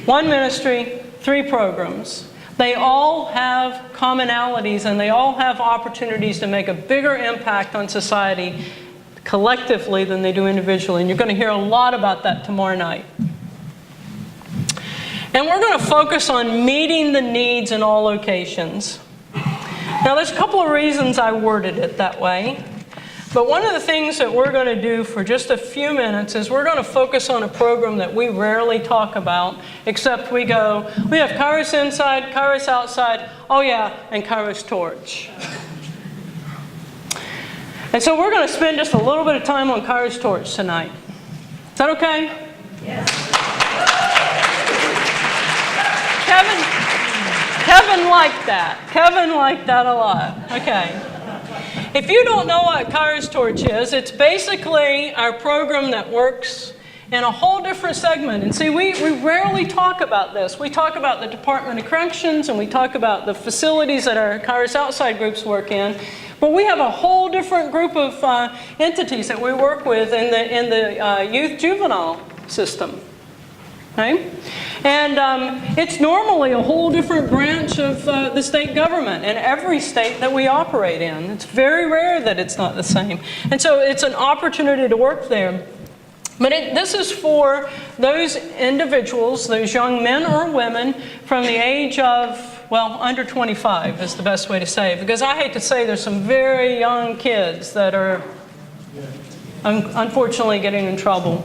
One ministry, 3 programs. They all have commonalities and they all have opportunities to make a bigger impact on society collectively than they do individually. And you're going to hear a lot about that tomorrow night. And we're going to focus on meeting the needs in all locations. Now, there's a couple of reasons I worded it that way. But one of the things that we're going to do for just a few minutes is we're going to focus on a program that we rarely talk about, except we have Kairos inside, Kairos outside, oh yeah, and Kairos Torch. And so we're going to spend just a little bit of time on Kairos Torch tonight. Is that okay? Yes. Kevin liked that. Kevin liked that a lot. Okay. If you don't know what Kairos Torch is, it's basically our program that works in a whole different segment. And see, we rarely talk about this. We talk about the Department of Corrections and we talk about the facilities that our Kairos outside groups work in. But we have a whole different group of entities that we work with in the youth juvenile system. Okay? And it's normally a whole different branch of the state government in every state that we operate in. It's very rare that it's not the same. And so it's an opportunity to work there. But this is for those individuals, those young men or women from the age of, well, under 25 is the best way to say it. Because I hate to say there's some very young kids that are unfortunately getting in trouble.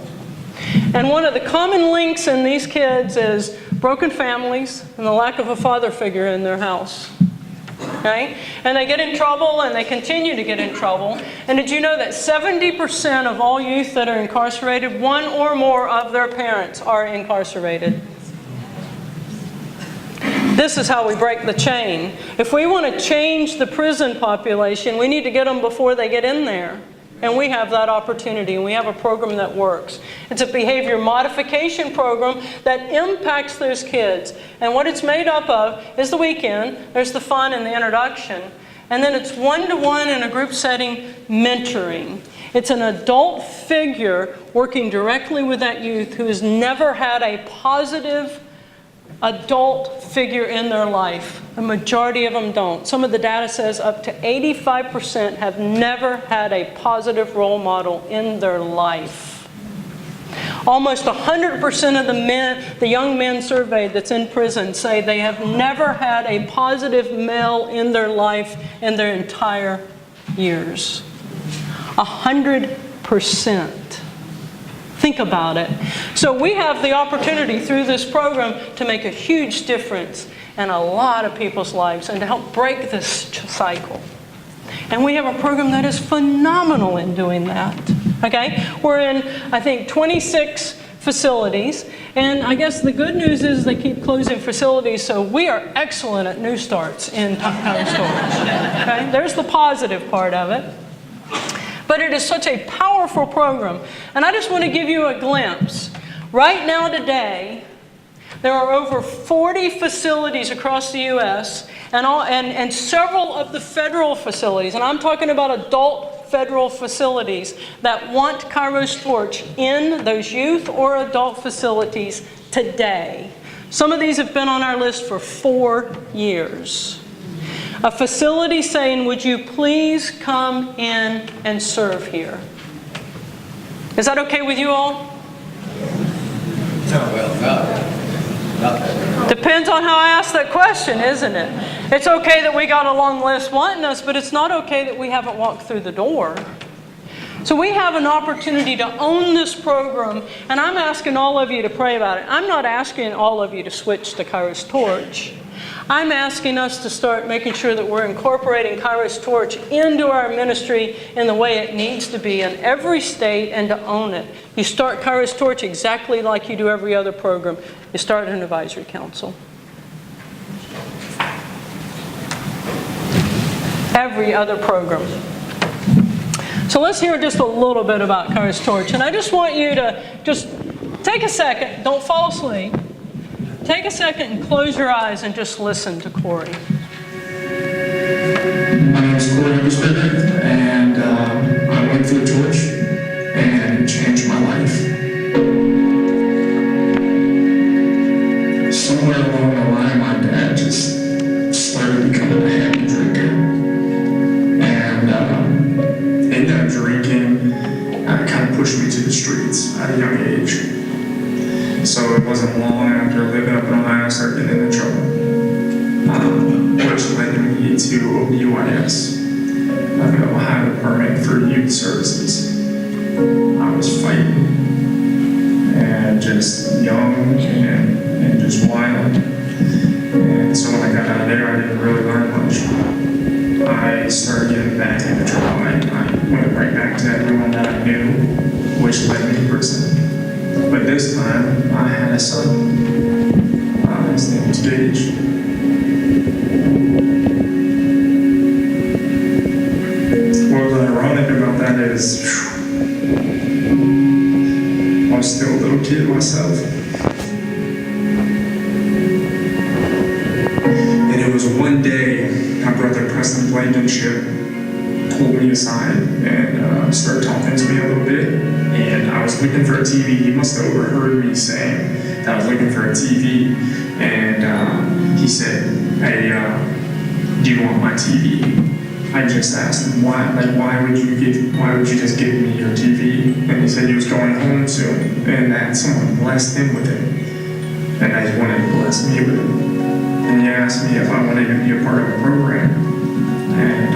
And one of the common links in these kids is broken families and the lack of a father figure in their house. Okay? And they get in trouble and they continue to get in trouble. And did you know that 70% of all youth that are incarcerated, one or more of their parents are incarcerated? This is how we break the chain. If we want to change the prison population, we need to get them before they get in there. And we have that opportunity, and we have a program that works. It's a behavior modification program that impacts those kids. And what it's made up of is the weekend, there's the fun and the introduction, and then it's one-to-one in a group setting mentoring. It's an adult figure working directly with that youth who has never had a positive adult figure in their life. The majority of them don't. Some of the data says up to 85% have never had a positive role model in their life. Almost 100% of the young men surveyed that's in prison say they have never had a positive male in their life in their entire years. 100%. Think about it. So we have the opportunity through this program to make a huge difference in a lot of people's lives and to help break this cycle. And we have a program that is phenomenal in doing that. Okay? We're in, I think, 26 facilities. And I guess the good news is they keep closing facilities, so we are excellent at new starts in Kairos Torch. Okay? There's the positive part of it. But it is such a powerful program. And I just want to give you a glimpse. Right now today, there are over 40 facilities across the U.S. and several of the federal facilities, and I'm talking about adult federal facilities that want Kairos Torch in those youth or adult facilities today. Some of these have been on our list for 4 years. A facility saying, would you please come in and serve here? Is that okay with you all? Depends on how I ask that question, isn't it? It's okay that we got a long list wanting us, but it's not okay that we haven't walked through the door. So we have an opportunity to own this program, and I'm asking all of you to pray about it. I'm not asking all of you to switch to Kairos Torch. I'm asking us to start making sure that we're incorporating Kairos Torch into our ministry in the way it needs to be in every state and to own it. You start Kairos Torch exactly like you do every other program. You start an advisory council. Every other program. So let's hear just a little bit about Kairos Torch. And I just want you to just take a second, don't fall asleep. Take a second and close your eyes and just listen to Corey. My name is Corey Evelyn, and I went through Torch and it changed my life. kind of pushed me to the streets at a young age. So it wasn't long after living up in Ohio I started getting into trouble, which led me to OUIS, the Ohio Department for Youth Services. I was fighting and just young and just wild. And so when I got out of there, I didn't really learn much. I started getting back into trouble. I went right back to everyone that I knew, which led me to prison. But this time, I had a son. His name was Gage. What's ironic about that is, I was still a little kid myself. And it was one day, my brother Preston Blankenship pulled me aside and started talking to me a little bit. And I was looking for a TV. He must have overheard me saying that I was looking for a TV. And he said, "Hey, do you want my TV?" I just asked him, why would you just give me your TV? And he said he was going home soon, and that someone blessed him with it. And I just wanted to bless me with it. And he asked me if I wanted to be a part of a program. And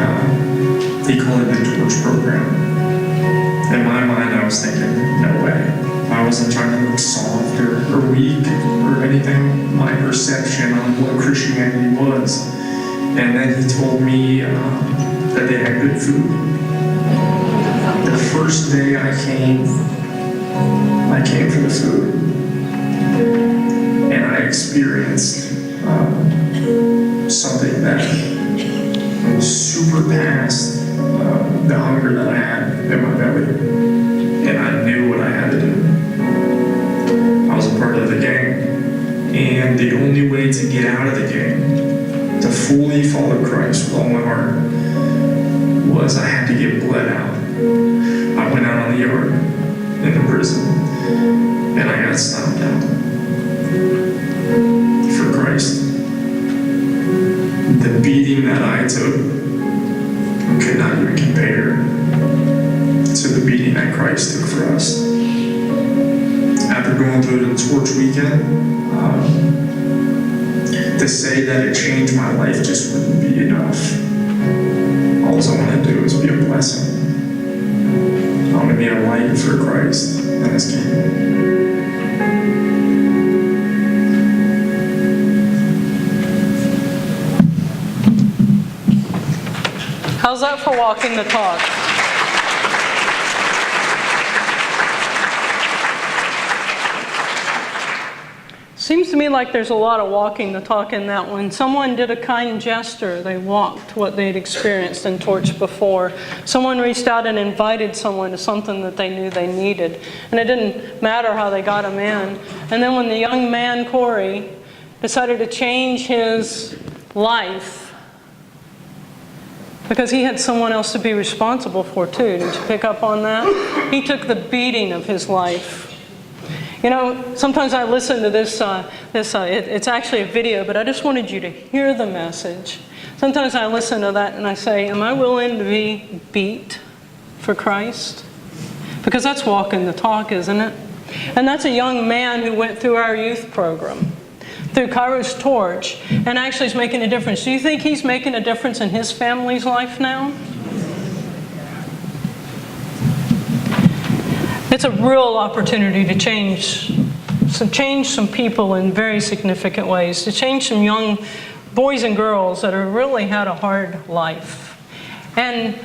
he called it the Torch Program. In my mind, I was thinking, no way. I wasn't trying to look soft or weak or anything. My perception on what Christianity was. And then he told me that they had good food. The first day I came for the food. And I experienced something that was super past the hunger that I had in my belly. And I knew what I had to do. I was a part of the gang. And the only way to get out of the gang, to fully follow Christ with all my heart, was I had to get bled out. I went out on the yard in the prison, and I got stomped out for Christ. The beating that I took could not even compare to the beating that Christ took for us. After going through the Torch weekend, to say that it changed my life just wouldn't be enough. All I want to do is be a blessing. I want to be a light for Christ and His kingdom. How's that for walking the talk? Seems to me like there's a lot of walking the talk in that one. Someone did a kind gesture. They walked what they'd experienced in Torch before. Someone reached out and invited someone to something that they knew they needed. And it didn't matter how they got them in. And then when the young man, Corey, decided to change his life, because he had someone else to be responsible for too. Did you pick up on that? He took the beating of his life. You know, sometimes I listen to this, it's actually a video, but I just wanted you to hear the message. Sometimes I listen to that and I say, am I willing to be beat for Christ? Because that's walking the talk, isn't it? And that's a young man who went through our youth program, through Kairos Torch, and actually is making a difference. Do you think he's making a difference in his family's life now? It's a real opportunity to change some people in very significant ways, to change some young boys and girls that have really had a hard life. And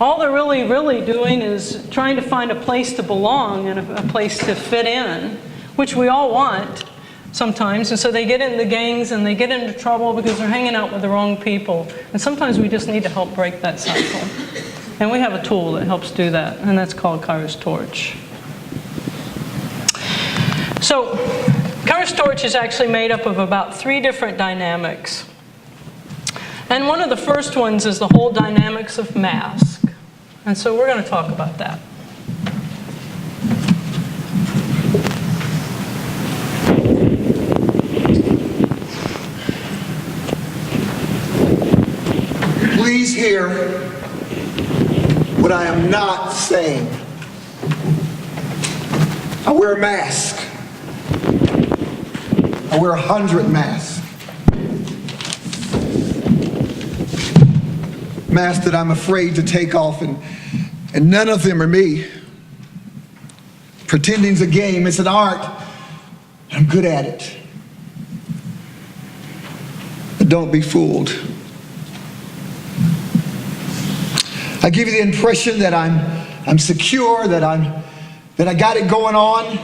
all they're really doing is trying to find a place to belong and a place to fit in, which we all want sometimes. And so they get into gangs and they get into trouble because they're hanging out with the wrong people. And sometimes we just need to help break that cycle. And we have a tool that helps do that, and that's called Kairos Torch. So, Kairos Torch is actually made up of about 3 different dynamics. And one of the first ones is the whole dynamics of mask. And so we're going to talk about that. Please hear what I am not saying. I wear a mask. I wear 100 masks. Masks that I'm afraid to take off, and none of them are me. Pretending's a game, it's an art. I'm good at it. But don't be fooled. I give you the impression that I'm secure, that I got it going on,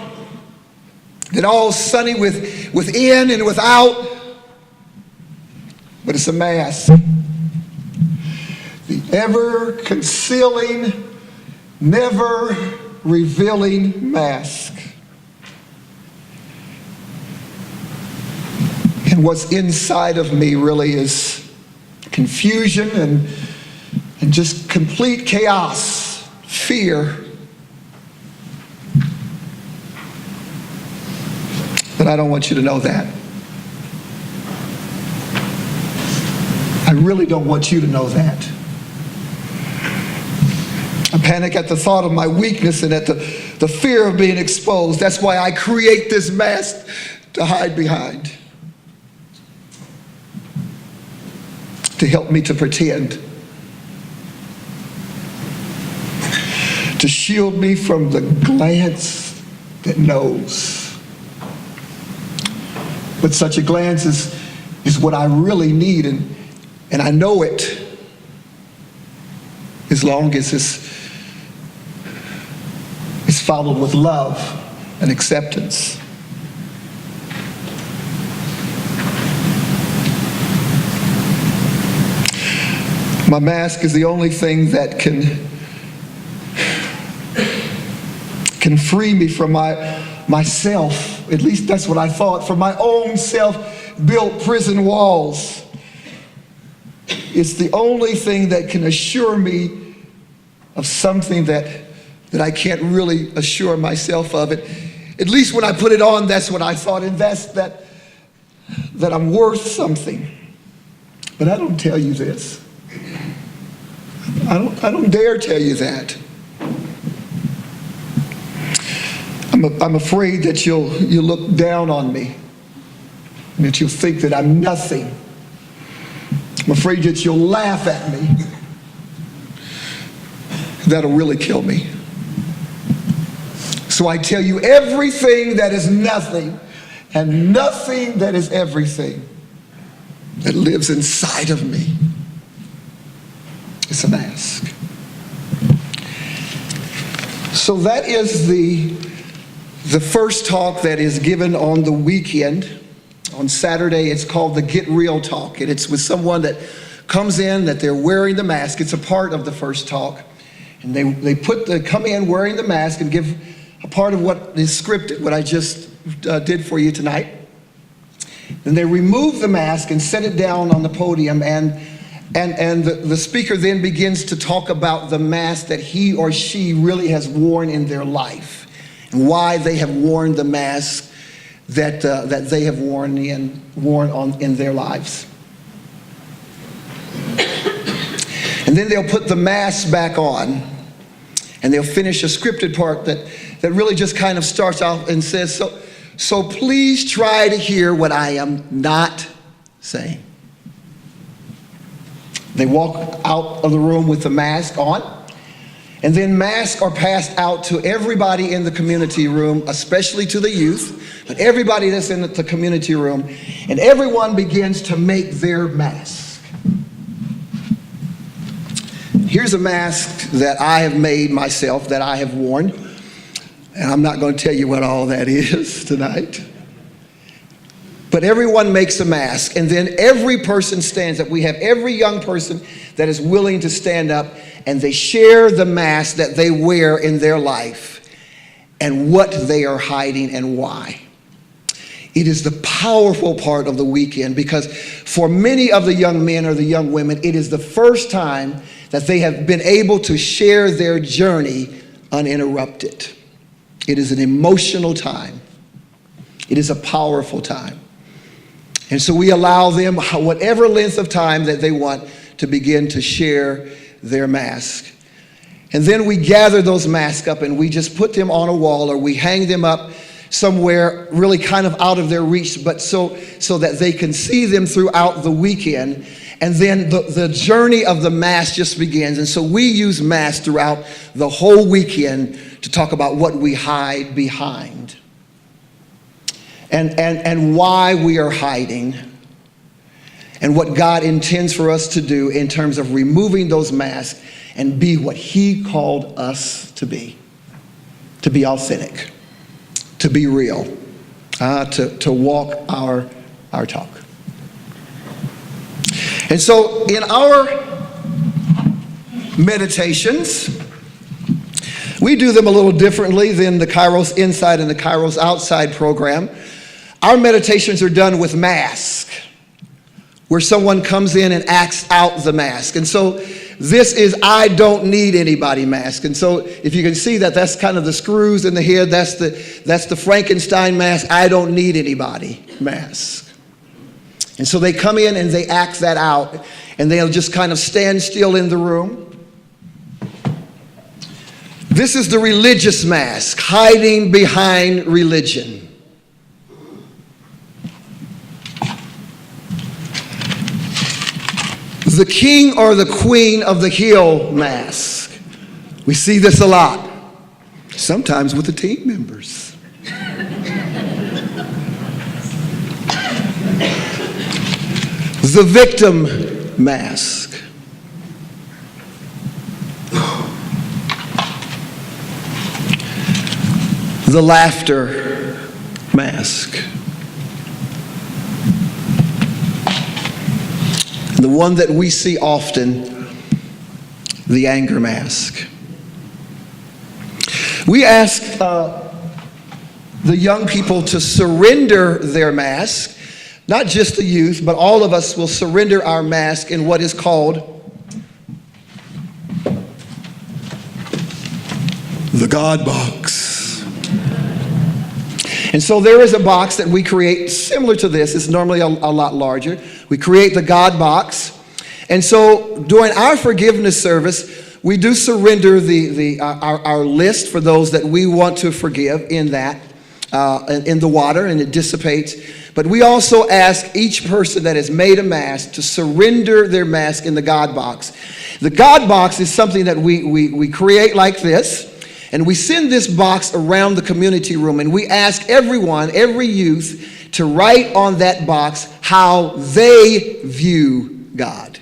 that all's sunny within and without, but it's a mask. The ever-concealing, never-revealing mask. And what's inside of me really is confusion and just complete chaos, fear. But I don't want you to know that. I really don't want you to know that. I panic at the thought of my weakness and at the fear of being exposed. That's why I create this mask to hide behind, to help me to pretend, to shield me from the glance that knows. But such a glance is what I really need, and I know it as long as it's followed with love and acceptance. My mask is the only thing that can free me from myself. At least that's what I thought, from my own self-built prison walls. It's the only thing that can assure me of something that I can't really assure myself of. It, at least when I put it on, that's what I thought, and that's that I'm worth something. But I don't tell you this. I don't dare tell you that. I'm afraid that you'll look down on me, and that you'll think that I'm nothing. I'm afraid that you'll laugh at me. That'll really kill me. So I tell you everything that is nothing and nothing that is everything that lives inside of me. It's a mask. So that is the first talk that is given on the weekend. On Saturday, it's called the Get Real Talk, and it's with someone that comes in that they're wearing the mask. It's a part of the first talk, and they come in wearing the mask and give a part of what is scripted, what I just did for you tonight. Then they remove the mask and set it down on the podium, and the speaker then begins to talk about the mask that he or she really has worn in their life, and why they have worn the mask that they have worn in their lives. And then they'll put the mask back on, and they'll finish a scripted part that really just kind of starts off and says, so please try to hear what I am not saying. They walk out of the room with the mask on, and then masks are passed out to everybody in the community room, especially to the youth, but everybody that's in the community room, and everyone begins to make their mask. Here's a mask that I have made myself, that I have worn, and I'm not going to tell you what all that is tonight. But everyone makes a mask, and then every person stands up. We have every young person that is willing to stand up, and they share the mask that they wear in their life and what they are hiding and why. It is the powerful part of the weekend, because for many of the young men or the young women, it is the first time that they have been able to share their journey uninterrupted. It is an emotional time. It is a powerful time. And so we allow them whatever length of time that they want to begin to share their mask. And then we gather those masks up and we just put them on a wall, or we hang them up somewhere really kind of out of their reach, but so that they can see them throughout the weekend. And then the journey of the mask just begins. And so we use masks throughout the whole weekend to talk about what we hide behind. And why we are hiding. And what God intends for us to do in terms of removing those masks and be what He called us to be authentic, to be real, to walk our talk. And so in our meditations, we do them a little differently than the Kairos Inside and the Kairos Outside program. Our meditations are done with mask, where someone comes in and acts out the mask. And so this is I don't need anybody mask. And so if you can see that, that's kind of the screws in the head. That's the Frankenstein mask. I don't need anybody mask. And so they come in and they act that out, and they'll just kind of stand still in the room. This is the religious mask, hiding behind religion. The king or the queen of the hill mask. We see this a lot, sometimes with the team members. The victim mask. The laughter mask. The one that we see often, the anger mask. We ask the young people to surrender their mask. Not just the youth, but all of us will surrender our mask in what is called the God box. And so there is a box that we create similar to this. It's normally a lot larger. We create the God box. And so during our forgiveness service, we do surrender our list for those that we want to forgive in that, in the water, and it dissipates. But we also ask each person that has made a mask to surrender their mask in the God box. The God box is something that we create like this. And we send this box around the community room, and we ask everyone, every youth, to write on that box how they view God.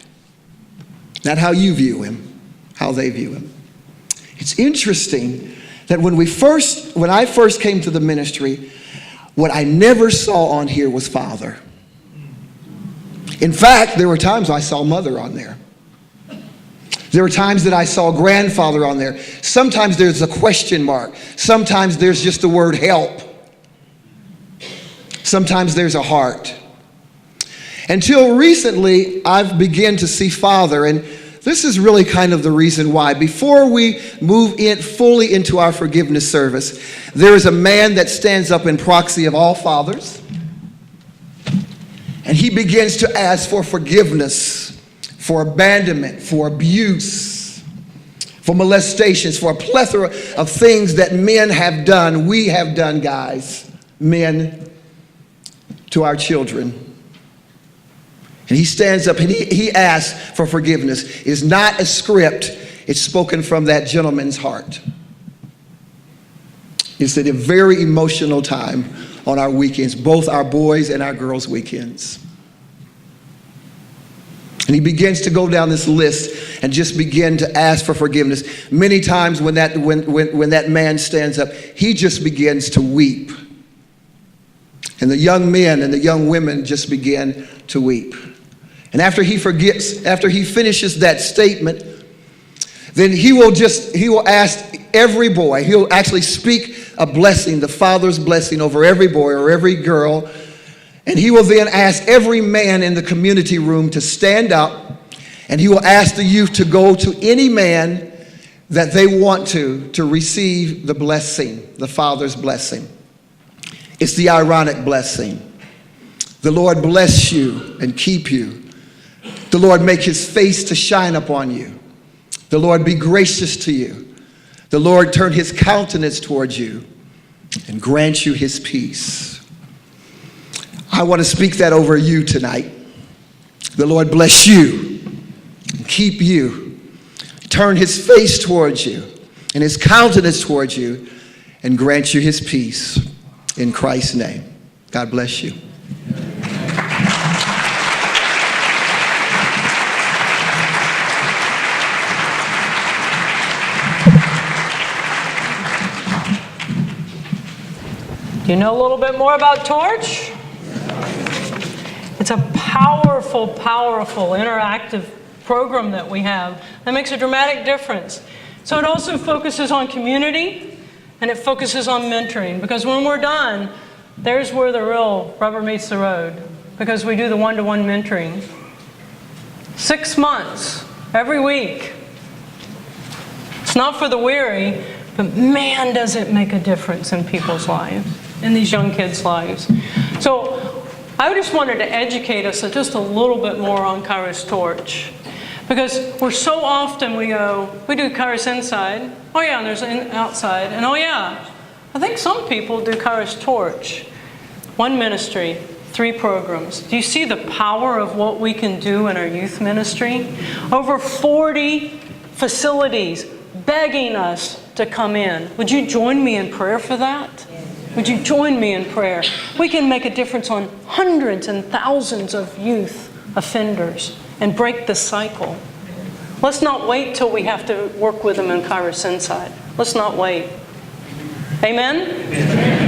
Not how you view Him, how they view Him. It's interesting that when I first came to the ministry, what I never saw on here was Father. In fact, there were times I saw Mother on there. There were times that I saw grandfather on there. Sometimes there's a question mark. Sometimes there's just the word help. Sometimes there's a heart. Until recently, I've begun to see Father, and this is really kind of the reason why. Before we move in fully into our forgiveness service, there is a man that stands up in proxy of all fathers, and he begins to ask for forgiveness, for abandonment, for abuse, for molestations, for a plethora of things that men have done, we have done, guys, men, to our children. And he stands up and he asks for forgiveness. It is not a script, it's spoken from that gentleman's heart. It's a very emotional time on our weekends, both our boys' and our girls' weekends. And he begins to go down this list and just begin to ask for forgiveness. Many times when that man stands up, he just begins to weep. And the young men and the young women just begin to weep. And after he finishes that statement, then he will ask every boy, he'll actually speak a blessing, the Father's blessing over every boy or every girl. And he will then ask every man in the community room to stand up, and he will ask the youth to go to any man that they want to receive the blessing, the Father's blessing. It's the ironic blessing. The Lord bless you and keep you. The Lord make His face to shine upon you The Lord be gracious to you. The Lord turn his countenance towards you and grant you his peace. I want to speak that over you tonight. The Lord bless you and keep you. Turn his face towards you and his countenance towards you and grant you his peace. In Christ's name. God bless you. Do you know a little bit more about Torch? It's a powerful, powerful, interactive program that we have that makes a dramatic difference. So it also focuses on community, and it focuses on mentoring, because when we're done, there's where the real rubber meets the road, because we do the one-to-one mentoring. 6 months, every week. It's not for the weary, but man, does it make a difference in people's lives, in these young kids' lives. So I just wanted to educate us just a little bit more on Kairos Torch. Because we're so often we do Kairos inside, oh yeah, and there's outside, and oh yeah, I think some people do Kairos Torch. 1 ministry, 3 programs. Do you see the power of what we can do in our youth ministry? Over 40 facilities begging us to come in. Would you join me in prayer for that? Would you join me in prayer? We can make a difference on hundreds and thousands of youth offenders and break the cycle. Let's not wait till we have to work with them in Kairos Inside. Let's not wait. Amen?